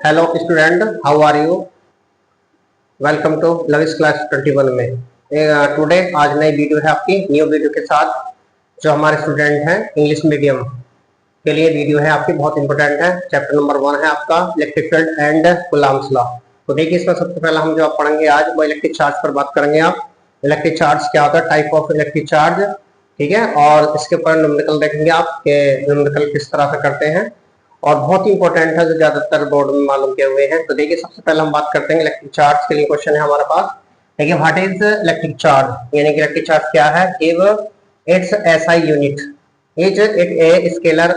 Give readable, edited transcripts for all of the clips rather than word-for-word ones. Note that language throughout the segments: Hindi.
Hello student, how are you? Welcome to लविस क्लास 21 में। टुडे आज नई वीडियो है आपकी, न्यू वीडियो के साथ। जो हमारे स्टूडेंट हैं इंग्लिश मीडियम के लिए वीडियो है आपकी, बहुत इंपॉर्टेंट है। चैप्टर नंबर 1 है आपका electric field and Coulomb's law. तो देखिए, इसमें सबसे पहले हम जो आप पढ़ेंगे आज वो इलेक्ट्रिक चार्ज पर बात करेंगे। आप इलेक्ट्रिक चार्ज क्या होता है, टाइप ऑफ इलेक्ट्रिक चार्ज, ठीक है। और इसके ऊपर न्यूमेरिकल देखेंगे आप कि न्यूमेरिकल किस तरह से करते हैं, और बहुत ही इंपॉर्टेंट है जो ज्यादातर बोर्ड में मालूम किए हुए हैं। तो देखिए, सबसे पहले हम बात करते हैं इलेक्ट्रिक चार्ज के लिए। क्वेश्चन है हमारे पास, देखिए, व्हाट इज इलेक्ट्रिक चार्ज, यानी कि इलेक्ट्रिक चार्ज क्या है। Give its SI unit, is it a scalar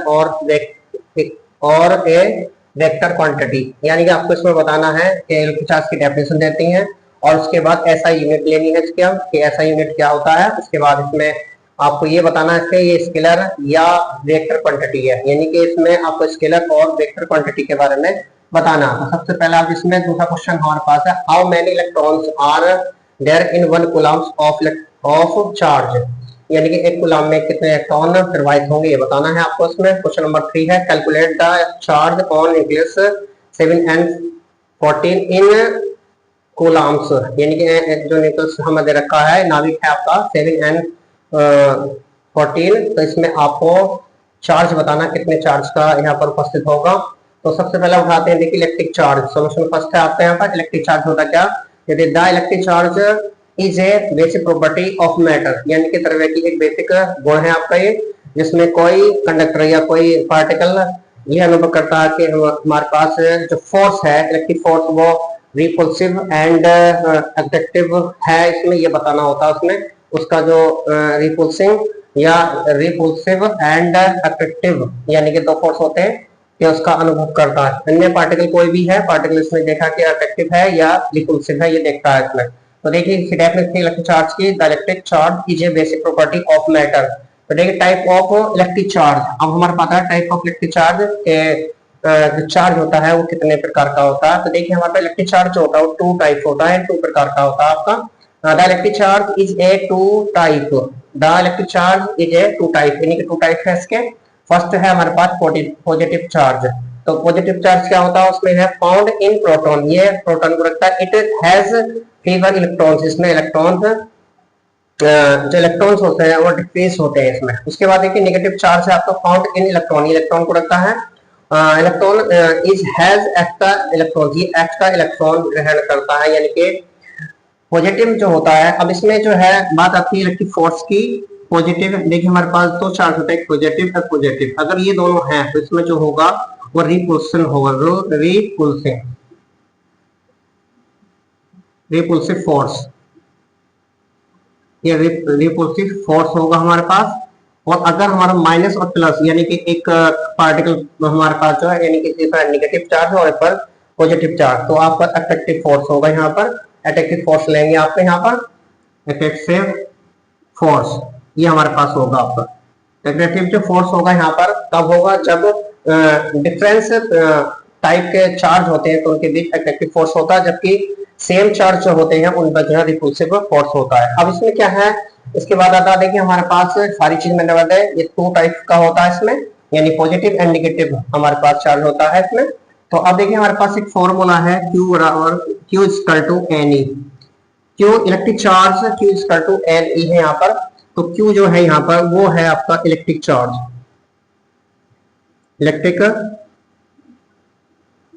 और ए वेक्टर क्वांटिटी। यानी कि आपको इसमें बताना है कि इलेक्ट्रिक चार्ज की डेफिनेशन देती है, और उसके बाद एसआई यूनिट लेनी है इसके, कि एसआई यूनिट क्या होता है। उसके बाद इसमें आपको ये बताना है कि ये स्केलर या वेक्टर क्वांटिटी है, यानी कि इसमें आपको स्केलर और वेक्टर क्वांटिटी के बारे में बताना। तो सबसे पहले आप इसमें दूसरा क्वेश्चन हमारे पास है, how many electrons are there in 1 coulomb of charge, यानी कि एक कूलम्ब में कितने इलेक्ट्रॉन प्रवाहित होंगे, ये बताना है आपको इसमें। क्वेश्चन नंबर 3 है, calculate the charge on nucleus 7n14 in Coulomb's, यानी कि जो न्यूक्लियस हमें दे रखा है, नाभिक है आपका 7n14, तो इसमें आपको चार्ज बताना कितने चार्ज का यहाँ पर उपस्थित होगा। तो सबसे पहले उठाते हैं, देखिए, इलेक्ट्रिक चार्ज। सॉल्यूशन फर्स्ट है आपका यहाँ पर। इलेक्ट्रिक चार्ज होता क्या, यदि the electric charge is a basic property of matter, यानी कि द्रव्य की एक बेसिक गुण है आपका ये, जिसमें कोई कंडक्टर या कोई पार्टिकल यह अनुभव करता है कि हमारे पास जो फोर्स है, इलेक्ट्रिक फोर्स, वो रिपल्सिव एंड अट्रैक्टिव है। इसमें ये बताना होता है उसमें, उसका जो रिपल्सिंग या रिपल्सिव एंड अट्रैक्टिव, यानी कि दो फोर्स होते हैं कि उसका अनुभव करता है। अन्य पार्टिकल कोई भी है, पार्टिकल इसमें देखा कि अट्रैक्टिव है या रिपल्सिव है, ये देखता है इसमें। तो देखिए, डेफिनेशन इलेक्ट्रिक चार्ज की, the electric charge is a basic property of matter. तो देखिए, टाइप ऑफ इलेक्ट्रिक चार्ज, अब हमारे पास है टाइप ऑफ इलेक्ट्रिक चार्ज के जो चार्ज होता है वो कितने प्रकार का होता है। तो देखिए, हमारे पास इलेक्ट्रिक चार्ज जो होता है वो 2 टाइप होता है, 2 प्रकार का होता है आपका। The electric charge is a 2 type, the electric charge is a 2 type, यानी कि 2 टाइप है इसके। फर्स्ट है हमारे पास पॉजिटिव चार्ज। तो पॉजिटिव चार्ज क्या होता है, उसमें है फाउंड इन प्रोटॉन, ये प्रोटॉन को रखता है। इट हैज फीवर इलेक्ट्रॉन्स, इसमें इलेक्ट्रॉन्स जो इलेक्ट्रॉन्स होते हैं वो डिक्रीज होते हैं इसमें। उसके बाद देखिए, नेगेटिव चार्ज है आपका फाउंड इन इलेक्ट्रॉन, इलेक्ट्रॉन को रखता है। Electron is has extra electron, ये एक्स्ट्रा इलेक्ट्रॉन ग्रहण करता है, यानी कि पॉजिटिव जो होता है। अब इसमें जो है बात आती है इलेक्ट्रिक फोर्स की। पॉजिटिव, देखिए, हमारे पास 2 चार्ज होते हैं, पॉजिटिव और पॉजिटिव। अगर ये दोनों हैं तो इसमें जो होगा वो रिपल्सन होगा, रिपल्सिव फोर्स, ये रिपल्सिव फोर्स होगा हमारे पास। और अगर हमारा माइनस और प्लस, यानी कि एक पार्टिकल हमारे पास जो है, यानी कि नेगेटिव चार्ज और पर पॉजिटिव चार्ज, तो आपका अट्रैक्टिव फोर्स होगा यहाँ पर। अट्रैक्टिव फोर्स लेंगे आपके यहाँ पर, अट्रैक्टिव फोर्स ये हमारे पास होगा आपका। अट्रैक्टिव जो फोर्स होगा यहाँ पर तब होगा जब डिफरेंस टाइप के चार्ज होते हैं तो उनके बीच अट्रैक्टिव फोर्स होता है, जबकि सेम चार्ज जो होते हैं उन पर जो है रिपल्सिव फोर्स होता है। अब इसमें क्या है, इसके बाद आता है, देखिए, हमारे पास सारी चीज मैंने बताया, ये 2 टाइप का होता है इसमें, यानी पॉजिटिव एंड नेगेटिव हमारे पास चार्ज होता है इसमें। तो अब देखिए, हमारे पास एक फॉर्मूला है, Q बराबर Q equal to Ne। Q electric charge, Q equal to Ne है यहाँ पर। तो Q जो है यहाँ पर वो है आपका इलेक्ट्रिक चार्ज, इलेक्ट्रिक,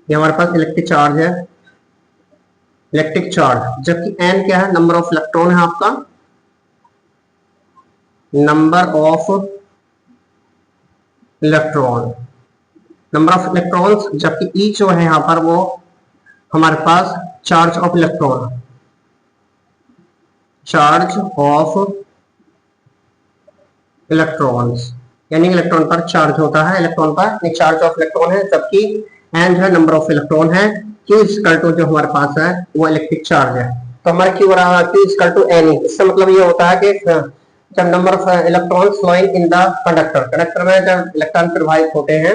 ये हमारे पास इलेक्ट्रिक चार्ज है, इलेक्ट्रिक चार्ज। जबकि N क्या है, नंबर ऑफ इलेक्ट्रॉन है आपका, number of electron, number of electrons. जबकि E जो है यहाँ पर वो हमारे पास charge of electron, charge of electrons, यानी इलेक्ट्रॉन पर चार्ज होता है, इलेक्ट्रॉन पर चार्ज ऑफ इलेक्ट्रॉन है। जबकि एन जो है नंबर ऑफ इलेक्ट्रॉन है। Q इक्वल टू जो हमारे पास है वो इलेक्ट्रिक चार्ज है। तो हमारे Q इक्वल टू Ne, इसका मतलब ये होता है कि जब number of electrons flowing in the conductor, conductor में जब इलेक्ट्रॉन प्रवाहित होते हैं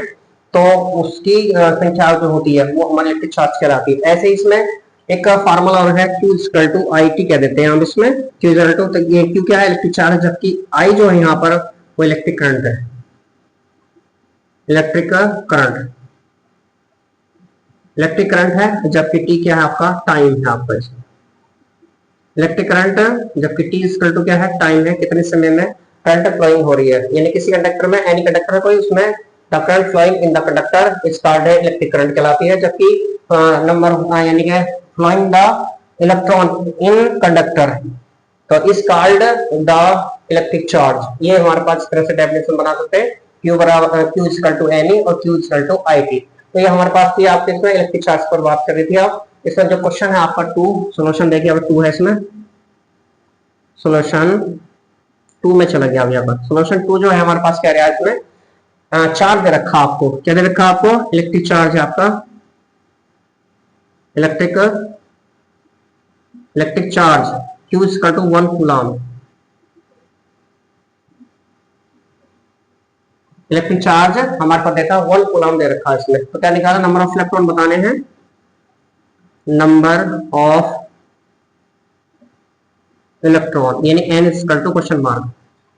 तो उसकी संख्या जो होती है वो हमारे इलेक्ट्रिक चार्ज कहलाती है। ऐसे इसमें एक फार्मूला और है, Q इक्वल टू IT कह देते हैं हम इसमें। Q इक्वल टू, तो ये Q क्या है, इलेक्ट्रिक चार्ज, जबकि I जो है यहाँ पर वो इलेक्ट्रिक करंट है, इलेक्ट्रिक करंट, इलेक्ट्रिक करंट है, जबकि टी क्या है आपका, टाइम है आपका इसमें। इलेक्ट्रिक करंट जबकि टी इक्वल टू क्या है, टाइम है, कितने समय में करंट फ्लोइंग हो रही है। यानी किसी कंडक्टर में, एनी कंडक्टर है कोई, उसमें the current flowing in the conductor is called electric current कहलाती है। जबकि नंबर यानी कि flowing the electron in conductor तो is called the electric charge. ये हमारे पास इस तरह से डेफिनेशन बना सकते हैं, Q बराबर Q इक्वल टू एनी और Q equal to I T. तो ये हमारे पास थी आपके इसमें इलेक्ट्रिक चार्ज पर बात कर रही थी आप। इसमें जो क्वेश्चन है आपका 2, सोल्यूशन देखिए अब 2 है इसमें, सोल्यूशन 2 में चला गया। अब यहाँ पर सोल्यूशन 2 जो है हमारे पास क्या रहा है, इसमें चार्ज दे रखा आपको, क्या दे रखा आपको, इलेक्ट्रिक चार्ज है आपका, electric charge Q equal to 1 coulomb. Electric charge हमारे पास देखा 1 कूलम दे रखा है इसमें। तो क्या निकाला, नंबर ऑफ इलेक्ट्रॉन बताने हैं, नंबर ऑफ इलेक्ट्रॉन यानी n equal to question mark.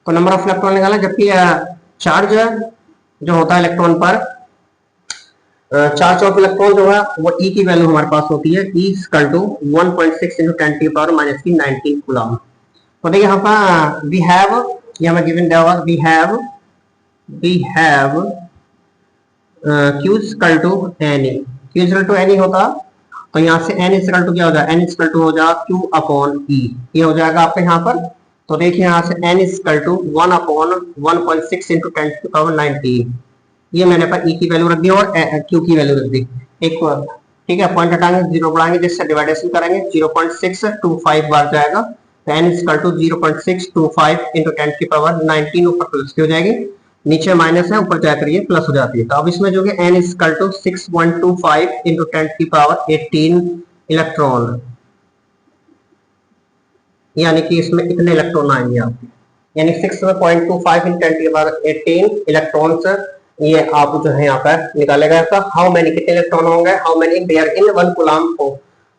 तो नंबर ऑफ इलेक्ट्रॉन निकाला, जबकि चार्ज जो होता है इलेक्ट्रॉन पर, चार्ज ऑफ इलेक्ट्रॉन जो है वो E की वैल्यू हमारे पास होती है, E इक्वल टू 1.6 into 10 की पावर माइनस की 19 कूलम। तो देखिए यहाँ पर वी हैव, ये हमें गिवन दिया हुआ, we have Q equal to n e, Q equal to n e होता, तो यहाँ से n इक्वल टू क्या हो जाएगा, n इक्वल टू हो जाएगा Q अपॉन E, ये हो जाएगा आपके यहाँ पर। तो देखिए यहाँ से n equal to 1 upon 1.6 into 10 की पावर 19, ये मैंने पर E की वैल्यू रख दी और Q की वैल्यू रख दी। एक ठीक है, पॉइंट हटाएंगे, जीरो बढ़ाएंगे, जिससे डिवाइडेशन करेंगे 0.625 बार जाएगा। तो n इक्वल टू 0.625 into 10 की पावर 19 ऊपर प्लस की हो जाएगी, नीचे माइनस है, ऊपर जाकर ये प्लस हो जाती है। तो अब इसमें जो है n इक्वल टू 6.25 into 10 की पावर 18 इलेक्ट्रॉन, यानी कि इसमें कितने इलेक्ट्रॉन आएंगे आपके, यानी 6.25 into 10 की पावर 18 इलेक्ट्रॉन्स, ये आप जो है यहाँ पर निकालेगा इसका। हाउ मेनी, कितने इलेक्ट्रॉन होंगे, how many there in 1 coulomb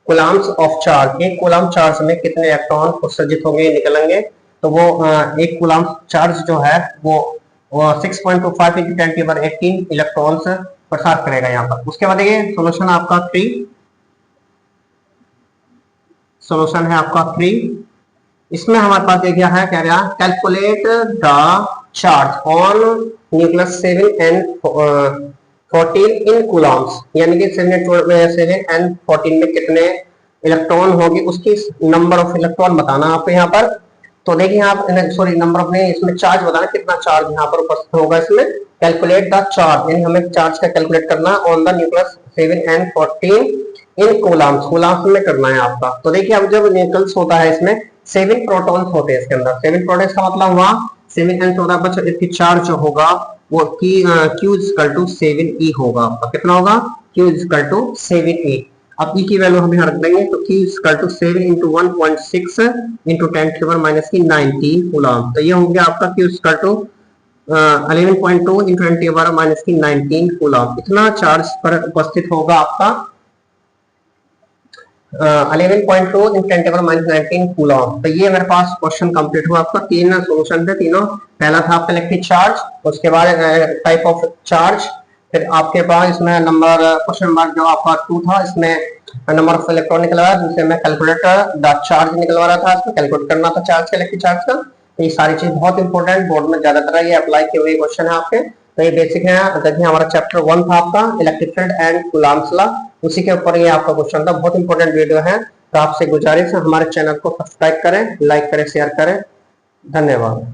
coulombs of charge, एक कूलम चार्ज में कितने इलेक्ट्रॉन उत्सर्जित होंगे, निकलेंगे। तो वो एक कूलम चार्ज जो है वो 6.25 into 10 की पावर 18 इलेक्ट्रॉन्स प्रसार करेगा यहाँ पर। उसके बाद ये सोल्यूशन आपका 3, सोल्यूशन है आपका 3। इसमें हमारे पास देखिए है क्या रहा, calculate the charge on nucleus 7n14 in Coulomb's, यानी कि 7n14 में कितने इलेक्ट्रॉन होंगे, उसकी नंबर ऑफ इलेक्ट्रॉन बताना आपको यहाँ पर। तो देखिए आप, सॉरी नंबर ऑफ नहीं, इसमें चार्ज बताना कितना चार्ज यहाँ पर उपस्थित होगा इसमें। कैलकुलेट द चार्ज, यानी हमें चार्ज का कैलकुलेट करना on the nucleus 7n14 in Coulomb's, Coulomb's में करना है आपका। तो देखिए अब जब न्यूक्लियस होता है इसमें 7 प्रोटॉन्स होते हैं इसके अंदर, 7 प्रोटॉन्स का मतलब हुआ 7n होता है, बच्चों इसकी चार्ज जो होगा वो Q इक्वल टू 7e होगा आपका, कितना होगा, Q इक्वल टू 7e। अब E की वैल्यू हम यहाँ रख देंगे, तो Q equal to 7 into 1.6 into 10 की पावर माइनस की 19 कूलम। तो ये हो गया आपका Q इक्वल टू 11.2 into 10 की पावर माइनस की 19 कूलम। इतना चार्ज पर उपस्थित होगा आपका 11.2 into 10 की पावर माइनस 19 कूलम। तो ये मेरे पास क्वेश्चन कंप्लीट हुआ आपका। 3 सोल्यूशन थे तीनों, पहला था आपका इलेक्ट्रिक चार्ज, उसके बाद टाइप ऑफ चार्ज, फिर आपके पास इसमें नंबर क्वेश्चन मार्क जो आपका 2 था, इसमें नंबर ऑफ इलेक्ट्रॉन निकलवा रहा, जिससे मैं कैलकुलेटर द चार्ज निकलवा रहा था, इसमें कैलकुलेट करना था चार्ज का, इलेक्ट्रिक चार्ज का। तो ये सारी चीज बहुत इंपॉर्टेंट, बोर्ड में ज्यादातर ये अप्लाई किए हुए क्वेश्चन है आपके। तो ये बेसिक है। देखिए हमारा चैप्टर 1 था आपका electric field and Coulomb's law, उसी के ऊपर ये आपका क्वेश्चन था। बहुत इंपॉर्टेंट वीडियो है, तो आपसे गुजारिश है हमारे चैनल को सब्सक्राइब करें, लाइक करें, शेयर करें। धन्यवाद।